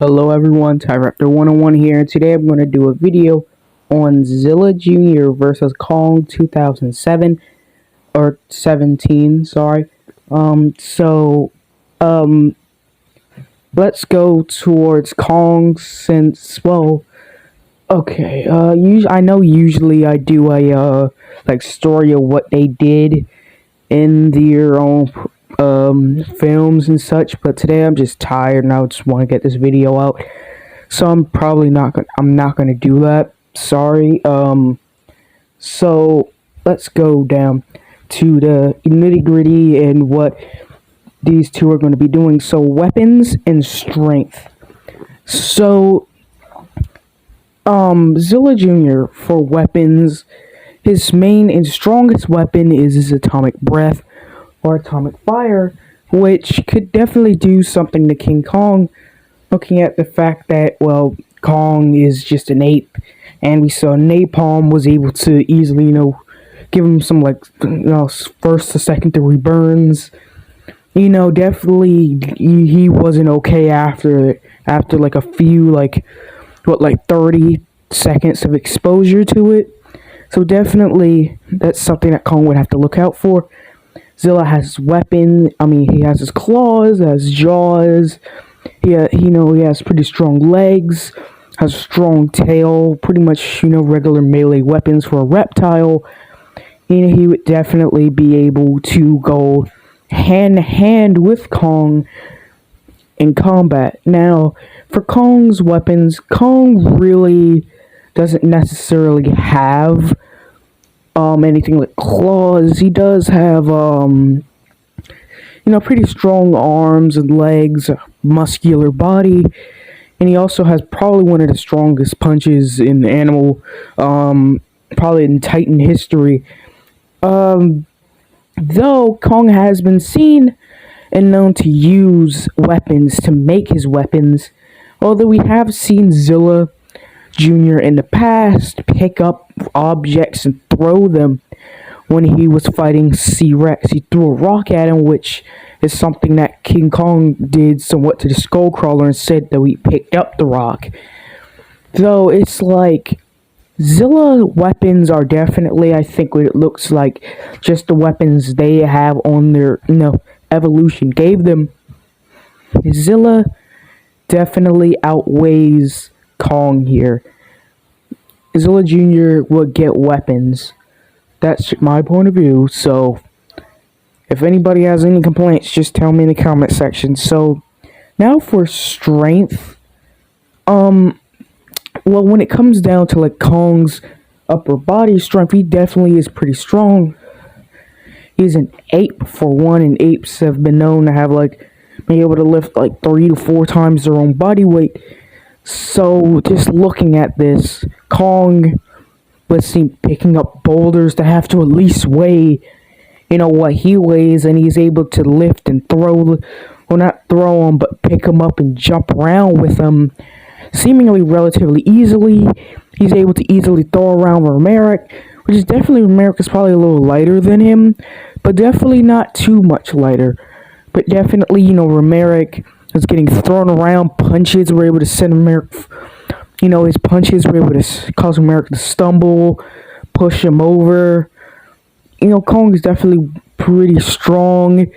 Hello everyone, Tyraptor 101 here, and today I'm going to do a video on Zilla Jr. versus Kong 2007, or 17, sorry. So, let's go towards Kong since, well, okay, I know usually I do a, story of what they did in their own films and such, but today I'm just tired and I just want to get this video out, so I'm not gonna do that, sorry. So let's go down to the nitty gritty and what these two are going to be doing. So weapons and strength. So Zilla Jr. for weapons, his main and strongest weapon is his atomic breath or atomic fire, which could definitely do something to King Kong, looking at the fact that, well, Kong is just an ape, and we saw Napalm was able to easily, give him some, first to second degree burns. Definitely he wasn't okay after like a few, 30 seconds of exposure to it. So definitely that's something that Kong would have to look out for. Zilla has his weapon. He has his claws, has jaws. He has pretty strong legs, has a strong tail. Pretty much, regular melee weapons for a reptile. He would definitely be able to go hand to hand with Kong in combat. Now, for Kong's weapons, Kong really doesn't necessarily have anything like claws. He does have pretty strong arms and legs, a muscular body, and he also has probably one of the strongest punches in animal, probably in Titan history. Though Kong has been seen and known to use weapons to make his weapons, although we have seen Zilla Jr. in the past pick up objects and throw them. When he was fighting C-Rex, he threw a rock at him, which is something that King Kong did somewhat to the Skullcrawler and said that he picked up the rock. Though it's like Zilla weapons are definitely, I think, what it looks like, just the weapons they have on their evolution gave them. Zilla definitely outweighs Kong here. Zilla Jr. would get weapons. That's my point of view. So if anybody has any complaints, just tell me in the comment section. So now for strength. Well, when it comes down to Kong's upper body strength, he definitely is pretty strong. He's an ape for one, and apes have been known to have be able to lift 3 to 4 times their own body weight. So just looking at this, Kong was seen picking up boulders to have to at least weigh, what he weighs, and he's able to lift and throw, well, not throw them, but pick them up and jump around with them, seemingly relatively easily. He's able to easily throw around Romeric, which is definitely, Romeric is probably a little lighter than him, but definitely not too much lighter. But definitely, Romeric is getting thrown around. Punches were able to send Romeric, his punches were able to cause Romeric to stumble, push him over. Kong is definitely pretty strong.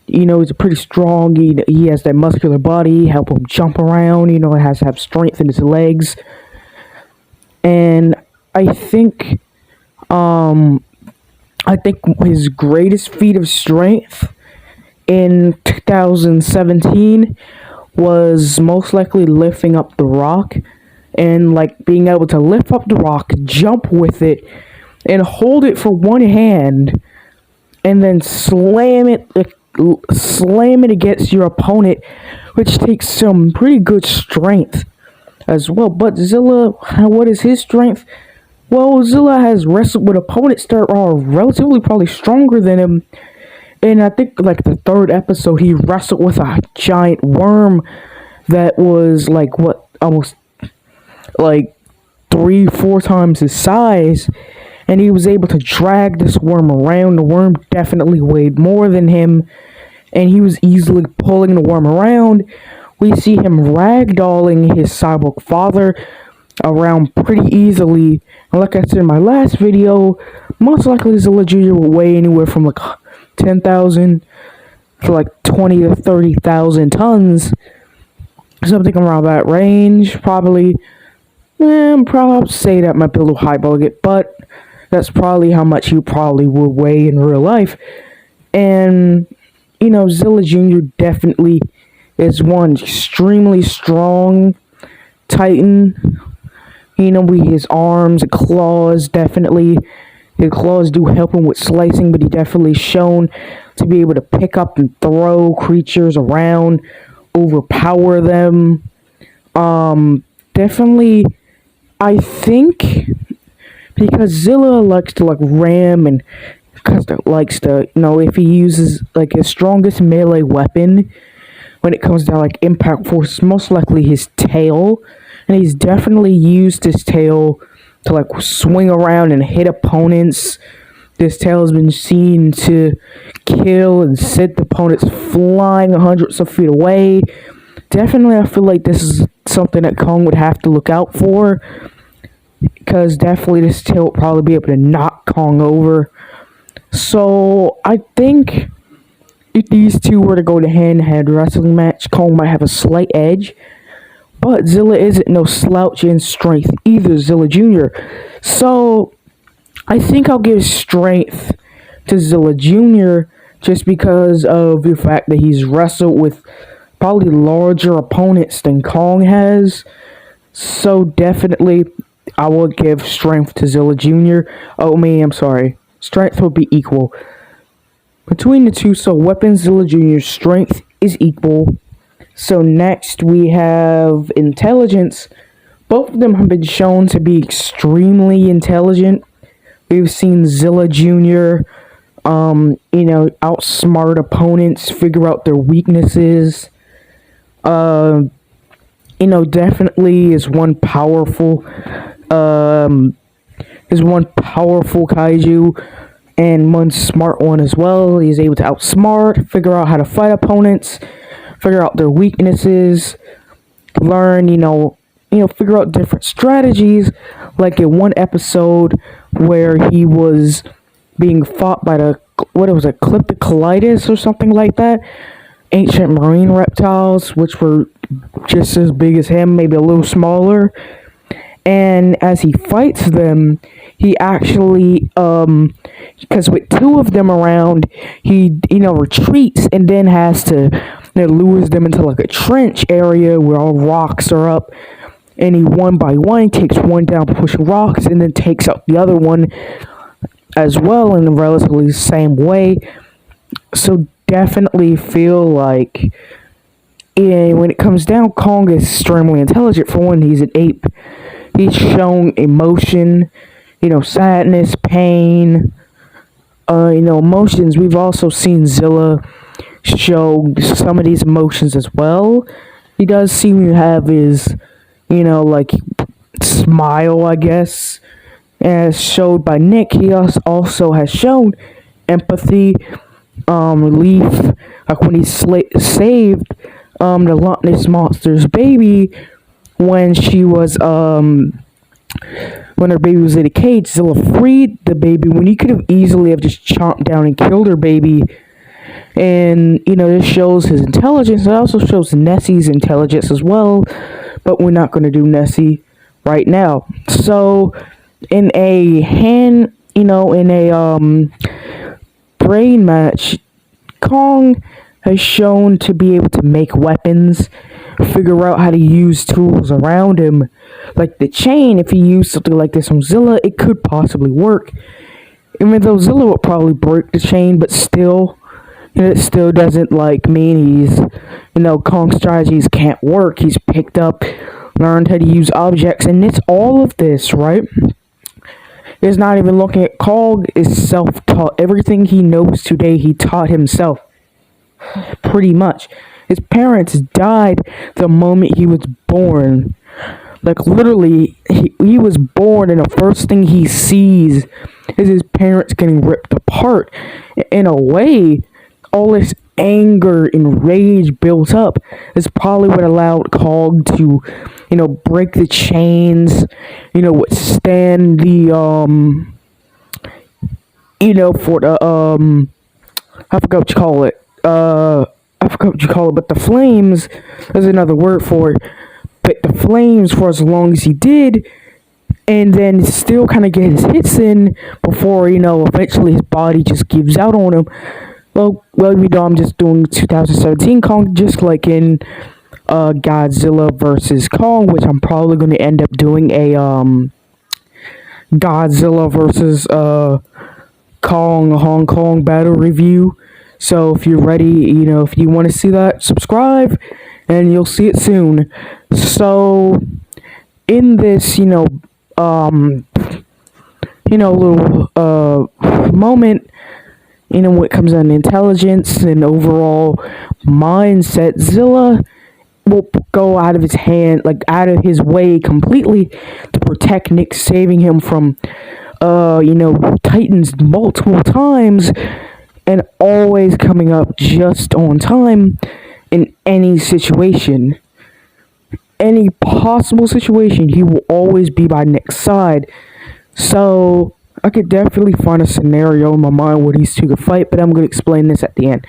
He's pretty strong. He has that muscular body, help him jump around. It has to have strength in his legs. And I think his greatest feat of strength in 2017 was most likely lifting up the rock, and being able to lift up the rock, jump with it, and hold it for one hand, and then slam it against your opponent, which takes some pretty good strength as well. But Zilla, what is his strength? Well, Zilla has wrestled with opponents that are relatively probably stronger than him. And I think the 3rd episode, he wrestled with a giant worm that was almost 3-4 times his size, and he was able to drag this worm around. The worm definitely weighed more than him, and he was easily pulling the worm around, we see him ragdolling his cyborg father around pretty easily. And like I said in my last video, most likely Zilla Jr. will weigh anywhere from like 10,000 to like 20 to 30,000 tons. Something around that range, probably. Probably say that might be a little hyperbolic, but that's probably how much he probably would weigh in real life. And, Zilla Jr. definitely is one extremely strong Titan. With his arms and claws, definitely. His claws do help him with slicing, but he definitely shown to be able to pick up and throw creatures around, overpower them. Definitely, I think, because Zilla likes to ram and likes to, if he uses his strongest melee weapon when it comes to impact force, most likely his tail. And he's definitely used his tail to swing around and hit opponents. This tail has been seen to kill and send opponents flying hundreds of feet away. Definitely, I feel like this is something that Kong would have to look out for, because definitely this tail would probably be able to knock Kong over. So I think if these two were to go to hand-to-hand wrestling match, Kong might have a slight edge. But Zilla isn't no slouch in strength either, Zilla Jr. So I think I'll give strength to Zilla Jr. just because of the fact that he's wrestled with probably larger opponents than Kong has. So definitely I will give strength to Zilla Jr. I'm sorry. Strength will be equal between the two. So weapon Zilla Jr.'s strength is equal. So next we have intelligence. Both of them have been shown to be extremely intelligent. We've seen Zilla Jr. Outsmart opponents, figure out their weaknesses. Definitely is one powerful kaiju, and one smart one as well. He's able to outsmart, figure out how to fight opponents, figure out their weaknesses, learn, figure out different strategies. Like in one episode where he was being fought by Clyptocolitis or something like that, ancient marine reptiles, which were just as big as him, maybe a little smaller. And as he fights them, he actually, because with two of them around, he, retreats and then has to, lures them into a trench area where all rocks are up. And he one by one takes one down, pushing rocks, and then takes out the other one as well in a relatively same way. So definitely feel like, when it comes down, Kong is extremely intelligent. For one, he's an ape. He's shown emotion, sadness, pain, emotions. We've also seen Zilla show some of these emotions as well. He does seem to have his, smile, I guess, as showed by Nick. He also has shown empathy, relief, like when he saved the Loch Ness Monster's baby when she was when her baby was in a cage. Zilla freed the baby when he could have easily have just chomped down and killed her baby. And this shows his intelligence. It also shows Nessie's intelligence as well, but we're not going to do Nessie right now. So in a brain match, Kong has shown to be able to make weapons, figure out how to use tools around him. Like the chain, if he used something like this on Zilla, it could possibly work. Even though Zilla would probably break the chain, but still, it still doesn't mean he's, Kong's strategies can't work. He's picked up, learned how to use objects, and it's all of this, right? It's not even looking at Kong is self-taught. Everything he knows today, he taught himself. Pretty much. His parents died the moment he was born. Literally, he was born and the first thing he sees is his parents getting ripped apart. In a way, all this anger and rage built up is probably what allowed Kong to, break the chains, withstand the, for the, I forgot what you call it. I forgot what you call it, but the flames, there's another word for it, but the flames for as long as he did, and then still kind of get his hits in before, eventually his body just gives out on him. Well, I'm just doing 2017 Kong, just like in Godzilla versus Kong, which I'm probably going to end up doing a Godzilla versus Kong Hong Kong battle review. So if you're ready, if you want to see that, subscribe, and you'll see it soon. So in this, little moment, when it comes on intelligence and overall mindset, Zilla will go out of his way completely to protect Nick, saving him from, Titans multiple times, and always coming up just on time in any situation. Any possible situation, he will always be by Nick's side. So I could definitely find a scenario in my mind where these two could fight, but I'm going to explain this at the end.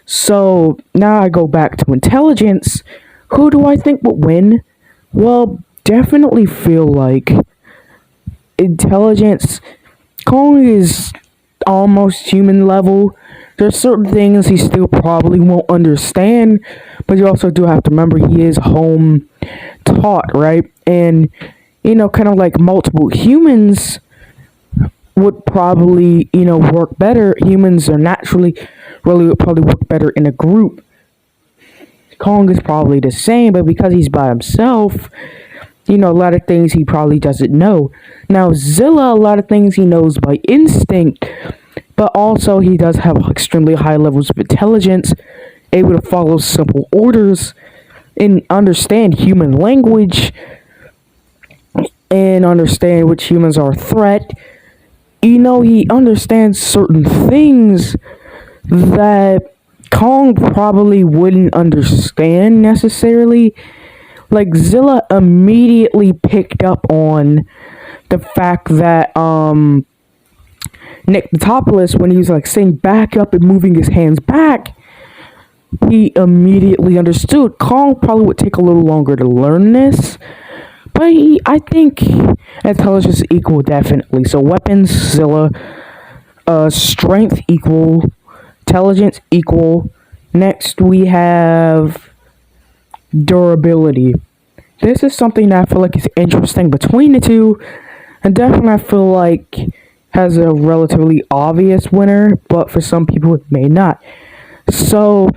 So now I go back to intelligence. Who do I think would win? Well, definitely feel like intelligence. Kong is almost human level. There's certain things he still probably won't understand, but you also do have to remember he is home taught, right? And, kind of like multiple humans would probably, work better. Humans are naturally, really would probably work better in a group. Kong is probably the same, but because he's by himself, a lot of things he probably doesn't know. Now, Zilla, a lot of things he knows by instinct, but also he does have extremely high levels of intelligence, able to follow simple orders, and understand human language, and understand which humans are a threat. He understands certain things that Kong probably wouldn't understand necessarily. Like, Zilla immediately picked up on the fact that, Nick the Topless, when he was, saying back up and moving his hands back, he immediately understood. Kong probably would take a little longer to learn this, but I think intelligence is equal, definitely. So weapons, Zilla, strength equal, intelligence equal. Next we have durability. This is something that I feel like is interesting between the two, and definitely I feel like has a relatively obvious winner, but for some people it may not. So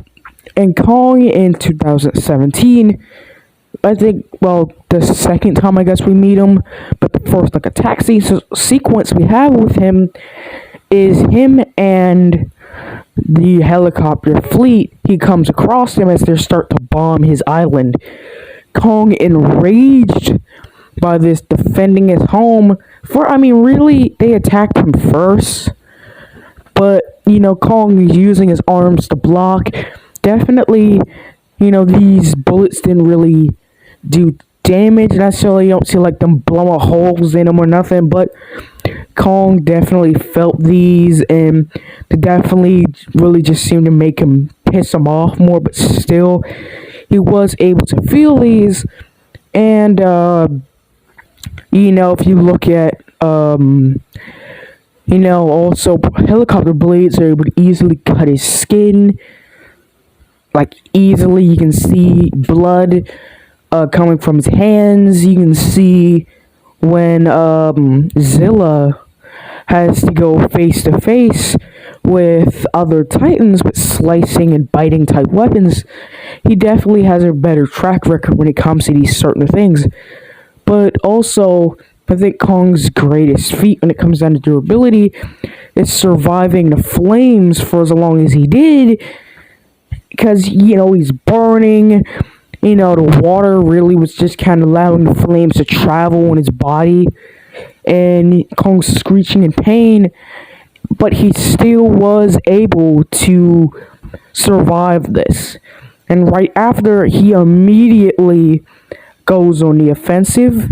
in Kong in 2017, I think, the second time I guess we meet him, but the first attack sequence we have with him is him and the helicopter fleet. He comes across them as they start to bomb his island. Kong, enraged by this, defending his home. Really, they attacked him first, but, Kong is using his arms to block. Definitely, these bullets didn't really do damage necessarily. You don't see, them blowing holes in them or nothing, but Kong definitely felt these, and they definitely really just seemed to make him piss him off more, but still, he was able to feel these. And if you look at also helicopter blades are able to easily cut his skin, easily. You can see blood coming from his hands. You can see when Zilla has to go face to face with other Titans with slicing and biting type weapons. He definitely has a better track record when it comes to these certain things. But also, I think Kong's greatest feat when it comes down to durability is surviving the flames for as long as he did. Because, he's burning. The water really was just kind of allowing the flames to travel in his body. And Kong's screeching in pain. But he still was able to survive this. And right after, he immediately goes on the offensive.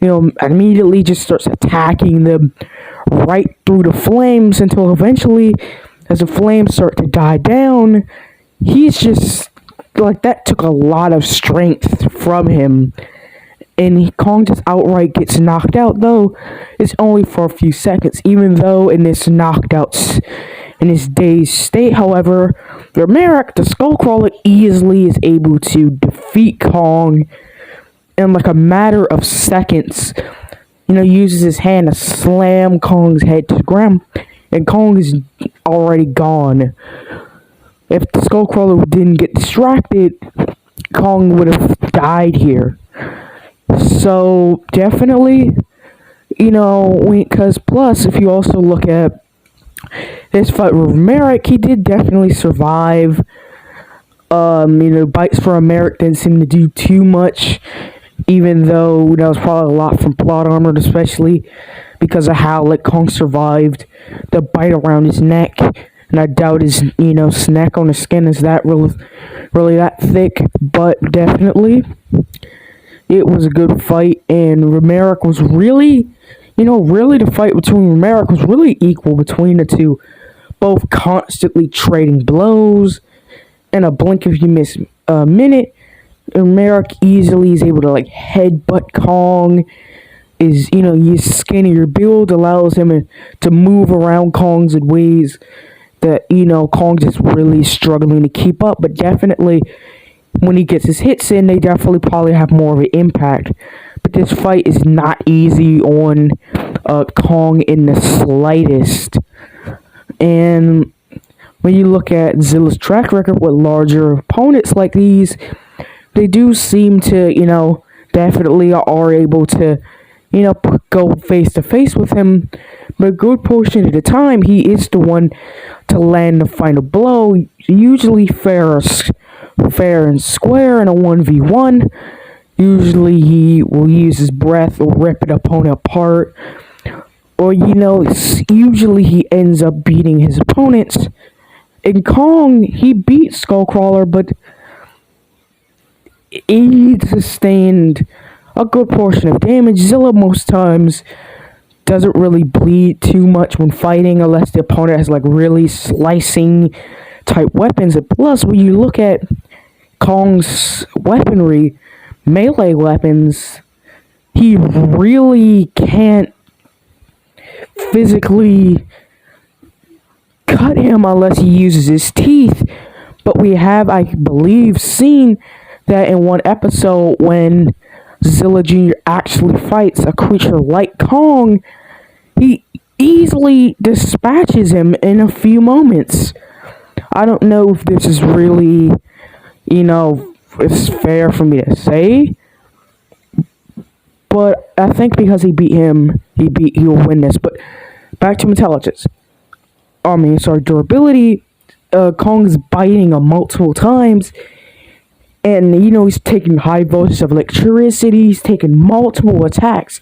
Immediately just starts attacking them right through the flames until eventually, as the flames start to die down, he's just like, that took a lot of strength from him. And Kong just outright gets knocked out, though it's only for a few seconds. Even though in this in his dazed state, however, Merrick, the Skullcrawler, easily is able to defeat Kong in like a matter of seconds. Uses his hand to slam Kong's head to the ground, and Kong is already gone. If the Skullcrawler didn't get distracted, Kong would have died here. So definitely, because plus, if you also look at this fight with Merrick, he did definitely survive. Bites from Merrick didn't seem to do too much, even though that was probably a lot from plot armor, especially because of how Kong survived the bite around his neck. And I doubt his, snack on his skin is that really that thick, but definitely it was a good fight, and Romerick was really, the fight between Romerick was really equal between the two, both constantly trading blows. In a blink if you miss a minute, Romerick easily is able to headbutt Kong. His skinnier build allows him to move around Kong's in ways that, Kong just really struggling to keep up, but definitely when he gets his hits in, they definitely probably have more of an impact. But this fight is not easy on Kong in the slightest. And when you look at Zilla's track record with larger opponents like these, they do seem to, definitely are able to, go face to face with him. But a good portion of the time, he is the one to land the final blow, usually fair and square in a 1v1. Usually he will use his breath or rip an opponent apart. Or, usually he ends up beating his opponents. In Kong, he beat Skullcrawler, but he sustained a good portion of damage. Zilla most times doesn't really bleed too much when fighting unless the opponent has really slicing type weapons. And plus, when you look at Kong's weaponry, melee weapons, he really can't physically cut him unless he uses his teeth. But we have, I believe, seen that in one episode when Zilla Jr. actually fights a creature like Kong, he easily dispatches him in a few moments. I don't know if this is really, it's fair for me to say, but I think because he beat him, he'll win this. But back to intelligence. Durability. Kong's biting him multiple times, and he's taking high voltages of electricity. He's taking multiple attacks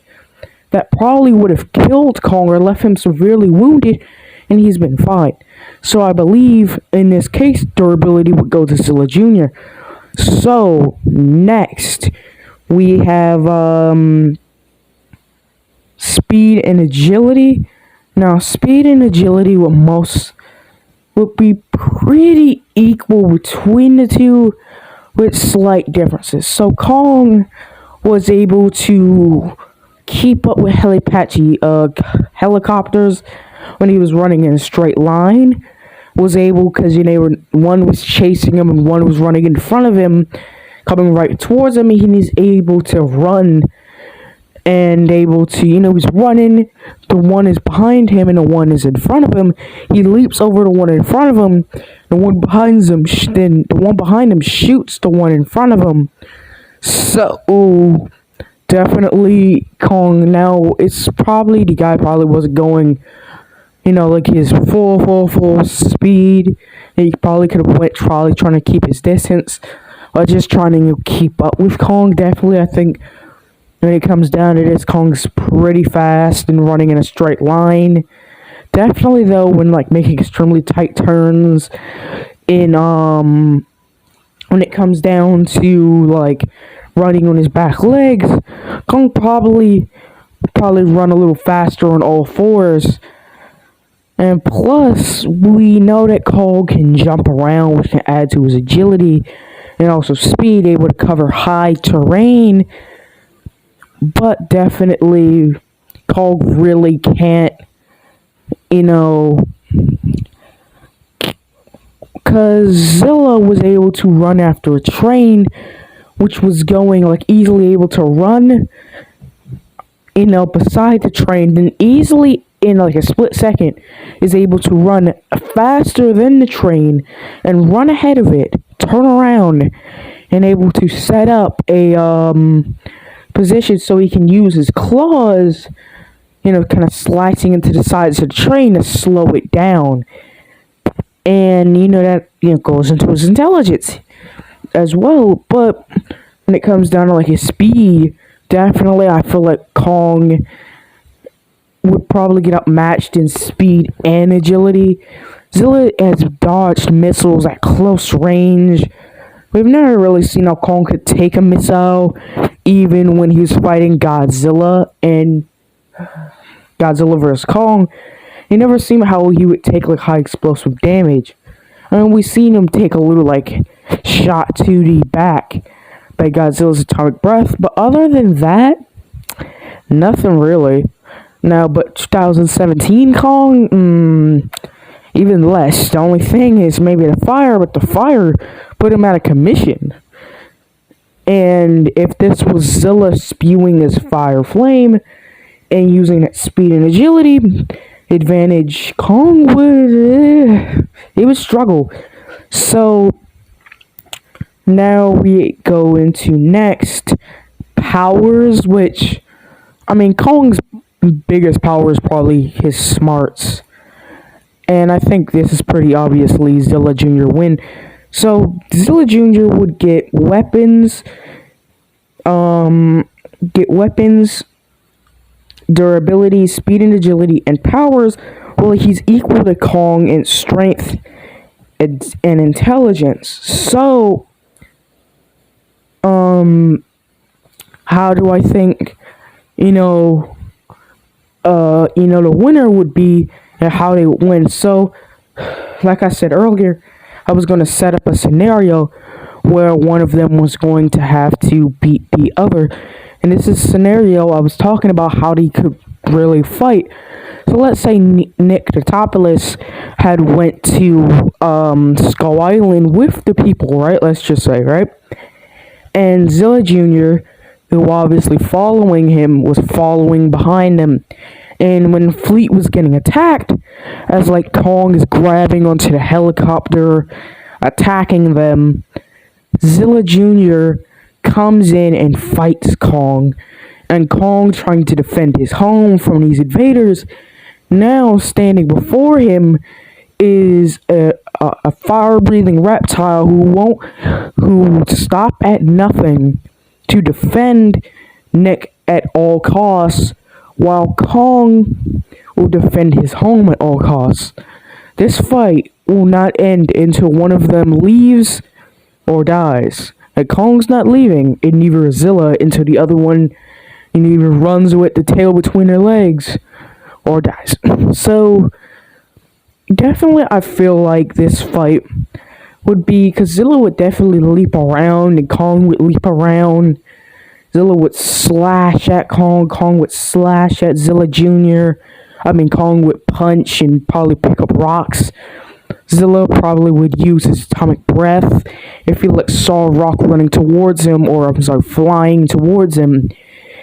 that probably would have killed Kong or left him severely wounded, and he's been fine. So I believe in this case, durability would go to Zilla Jr. So next we have speed and agility. Now speed and agility would be pretty equal between the two, with slight differences. So Kong was able to keep up with helicopters when he was running in a straight line. Was able, because one was chasing him and one was running in front of him, coming right towards him. He was able to run and able to, he's running, the one is behind him and the one is in front of him. He leaps over the one in front of him, the one behind him, then the one behind him shoots the one in front of him. So, definitely Kong, now, it's probably, the guy probably wasn't going, his full speed. He probably could have went trying to keep his distance, or just trying to keep up with Kong. Definitely, I think, when it comes down to this, Kong's pretty fast and running in a straight line. Definitely, though, when making extremely tight turns, in when it comes down to like running on his back legs, Kong probably run a little faster on all fours. And plus, we know that Kong can jump around, which can add to his agility and also speed, able to cover high terrain. But definitely, Kong really can't, because Zilla was able to run after a train, which was going like easily able to run, beside the train, then easily in like a split second is able to run faster than the train and run ahead of it, turn around, and able to set up a position so he can use his claws, kind of slicing into the sides of the train to slow it down. And that goes into his intelligence as well. But when it comes down to like his speed, definitely I feel like Kong would probably get outmatched in speed and agility. Zilla has dodged missiles at close range. We've never really seen how Kong could take a missile, even when he was fighting Godzilla and Godzilla vs. Kong. You never seen how he would take like high explosive damage. I mean, we've seen him take a little like shot to the back by Godzilla's atomic breath, but other than that, nothing really. Now, but 2017 Kong, even less. The only thing is maybe the fire, but the fire put him out of commission. And if this was Zilla spewing his fire flame and using that speed and agility advantage, Kong would struggle. So now we go into next powers, which Kong's biggest power is probably his smarts, and I think this is pretty obviously Zilla Jr. win. So Zilla Jr. would get weapons, durability, speed and agility, and powers. Well, he's equal to Kong in strength and intelligence. So, how do I think, the winner would be and how they would win? So, like I said earlier, I was going to set up a scenario where one of them was going to have to beat the other. And this is a scenario I was talking about how they could really fight. So let's say Nick Totopoulos had went to Skull Island with the people, right? Let's just say, right? And Zilla Jr., who obviously following him, was following behind him. And when Fleet was getting attacked, as like Kong is grabbing onto the helicopter, attacking them, Zilla Jr. comes in and fights Kong. And Kong, trying to defend his home from these invaders, now standing before him is a fire-breathing reptile who stop at nothing to defend Nick at all costs, while Kong will defend his home at all costs. This fight will not end until one of them leaves or dies. And Kong's not leaving, and neither is Zilla, until the other one either runs with the tail between their legs or dies. So, definitely I feel like this fight would be, because Zilla would definitely leap around, and Kong would leap around. Zilla would slash at Kong, Kong would slash at Zilla Jr. Kong would punch and probably pick up rocks. Zilla probably would use his atomic breath. If he saw a rock running towards him, or flying towards him,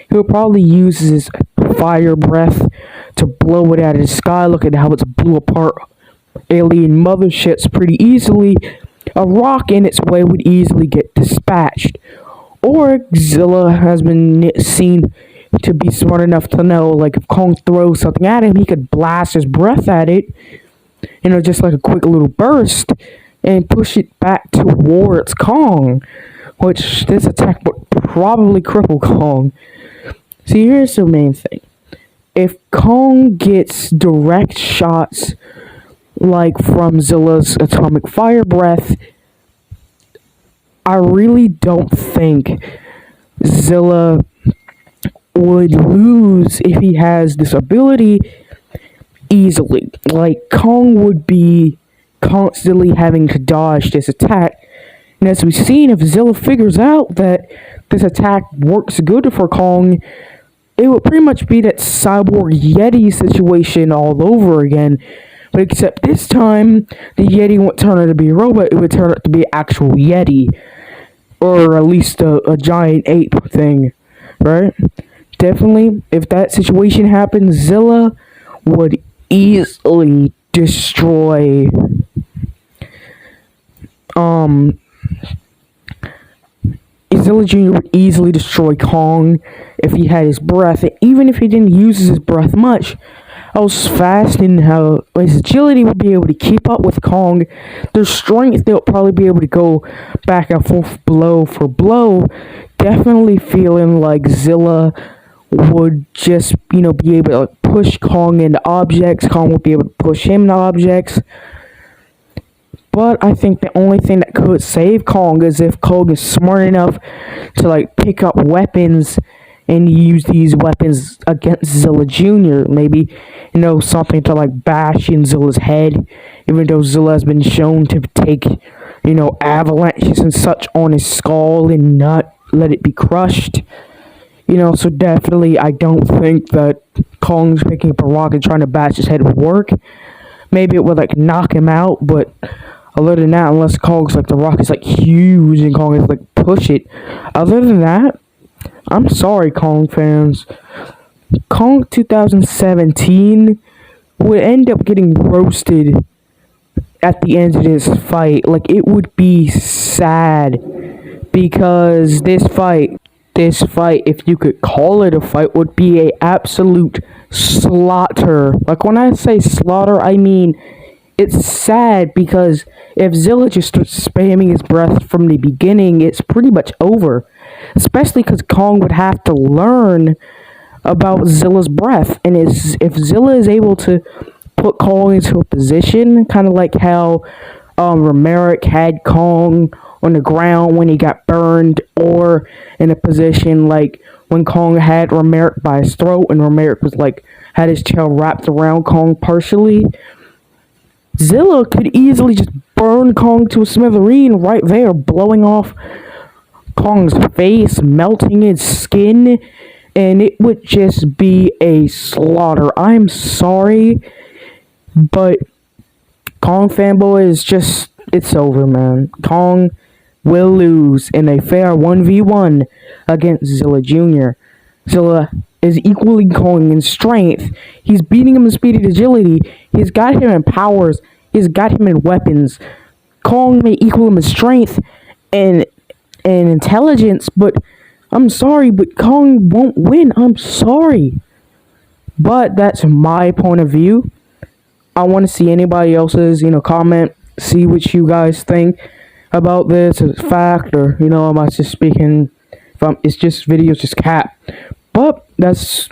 he would probably use his fire breath to blow it out of the sky. Look at how it's blew apart alien motherships pretty easily. A rock in its way would easily get dispatched. Or Zilla has been seen to be smart enough to know, like, if Kong throws something at him, he could blast his breath at it, just like a quick little burst, and push it back towards Kong, which this attack would probably cripple Kong. See, here's the main thing. If Kong gets direct shots like from Zilla's atomic fire breath, I really don't think Zilla would lose if he has this ability easily. Like, Kong would be constantly having to dodge this attack. And as we've seen, if Zilla figures out that this attack works good for Kong, it would pretty much be that Cyborg Yeti situation all over again. But except this time, the Yeti won't turn out to be a robot, it would turn out to be an actual Yeti. Or at least a giant ape thing, right? Definitely, if that situation happens, Zilla would easily destroy Zilla Jr. would easily destroy Kong if he had his breath. Even if he didn't use his breath much, how fast and how his agility would be able to keep up with Kong. Their strength, they'll probably be able to go back and forth blow for blow. Definitely feeling like Zilla would just, be able to push Kong into objects. Kong would be able to push him into objects. But I think the only thing that could save Kong is if Kong is smart enough to pick up weapons and use these weapons against Zilla Jr. Maybe, something to bash in Zilla's head, even though Zilla has been shown to take, avalanches and such on his skull and not let it be crushed. So definitely I don't think that Kong's picking up a rock and trying to bash his head would work. Maybe it would knock him out, but other than that, unless Kong's the rock is huge and Kong is push it. Other than that, I'm sorry, Kong fans. Kong 2017 would end up getting roasted at the end of this fight. It would be sad because this fight, if you could call it a fight, would be a absolute slaughter. When I say slaughter, I mean it's sad because if Zilla just starts spamming his breath from the beginning, it's pretty much over. Especially because Kong would have to learn about Zilla's breath. And if Zilla is able to put Kong into a position, kind of like how Romeric had Kong on the ground when he got burned, or in a position like when Kong had Romeric by his throat and Romeric was had his tail wrapped around Kong partially, Zilla could easily just burn Kong to a smithereen right there, blowing off Kong's face, melting his skin, and it would just be a slaughter. I'm sorry, but Kong fanboy it's over, man. Kong will lose in a fair 1v1 against Zilla Jr. Zilla is equally Kong in strength. He's beating him in speed and agility. He's got him in powers. He's got him in weapons. Kong may equal him in strength and intelligence, but I'm sorry, but Kong won't win. I'm sorry. But that's my point of view. I want to see anybody else's, comment, see what you guys think about this as fact, or, am I just speaking, it's just videos, just cap. But that's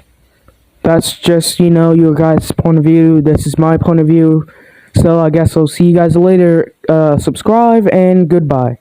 just, your guys' point of view. This is my point of view. So I guess I'll see you guys later. Subscribe and goodbye.